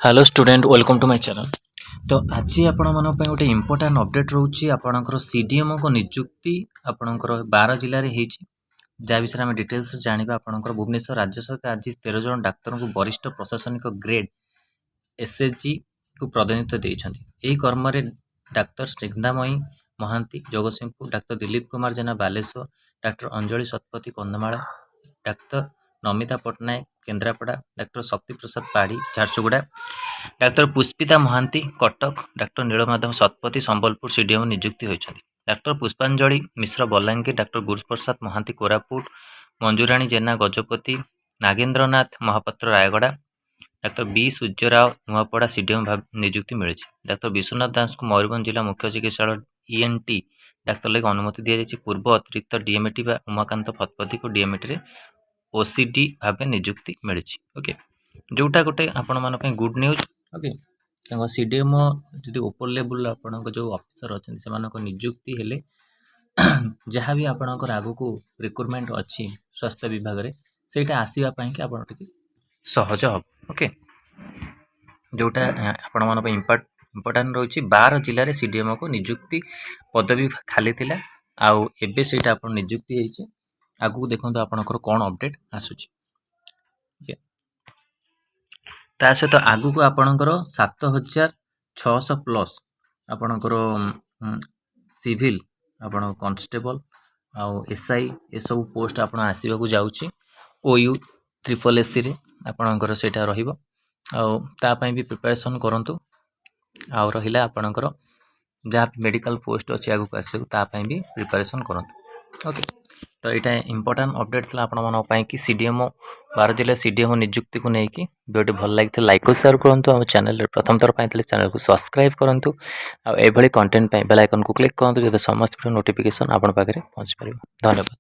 Hello student welcome to my channel. तो आज आपण मन गोटे इंपोर्टां अपडेट रोचे आपणकर सीडीएमओ को नियुक्ति आपणकर 12 जिले में होती जहाँ विषय में डिटेल्स जाना आपणकर भुवनेश्वर राज्य सरकार आज 13 जन डाक्तर को वरिष्ठ प्रशासनिक ग्रेड एसएचजी को पदोन्नति देइछन्ति। एही कर्म रे doctor Snigdhamayi Mohanty Jagatsinghpur, doctor Dilip Kumar Jena Baleswar, doctor Anjali Satapathy Kandhamal, doctor Namita Pattnaik Kendrapara, doctor Shakti Prasad Padhi Jharsuguda, doctor Pushpita Mohanty Cuttack, doctor Nilamadhab Satapathy Sambalpur CDM नियुक्ति होती। Doctor Pushpanjali Mishra Balangir, doctor Guruprasad Mohanty Koraput, Manjurani Jena Gajapati, Nagendranath Mohapatra Rayagada, doctor B Suryarao Nuapada CDM नियुक्ति मिली। डाक्तर विश्वनाथ दास को मयूरभंज जिला मुख्य चिकित्सालय ईएनटी डाक्तर लगे अनुमति दी जाएगी। पूर्व अतिरिक्त डीएमटी उमाकांत फतपति को डीएमटी ओसीडी भाव नियुक्ति मिली। ओके, जोटा गोटे आपण मान गुड न्यूज। ओके, सीडीएमओ जी ऊपर लेवल आपण जो ऑफिसर अच्छा से नियुक्ति हेले जहाँ भी आपणकर आगु को रिक्रुटमेंट अच्छी स्वास्थ्य विभाग में सेटा आसवाई कि आप सहज हम। ओके, जोटा आपण मान इम्पोर्टां रही 12 जिले में सीडीएमओ को नियुक्ति पदवी खाली थिला आउ एबे सेटा आपण नियुक्ति होइछि। आगु देखो आपणकर कौन अपडेट आसुची। ता सहित आगु को आपणकर 7600 प्लस आपणकर सिविल आपण कॉन्स्टेबल आउ एसआई ए सब पोस्ट आपण आसीबा को जाउची। ओयू ट्रिपल एससी रे आपणकर सेटा रहिबो आउ ता पई भी प्रिपरेशन करंतु। आउ रहिला आपणकर जहाँ मेडिकल पोस्ट अच्छी आगु को आसे ता पई भी प्रिपरेशन करंतु। ओके, तो यहाँ इंपोर्टां अपडेट था आपण कि सीडीएमओ 12 जिले सीडीएमओ नियुक्ति को लेकिन वीडियो भल लगी लाइक और शेयर करूँ। आम चैनल प्रथम थर चैनल को सब्सक्राइब करूँ। आउ कंटेंट बेल आइकन को क्लिक करूँ जो समस्त नोटिफिकेशन आपन पाखे पहुँच पार। धन्यवाद।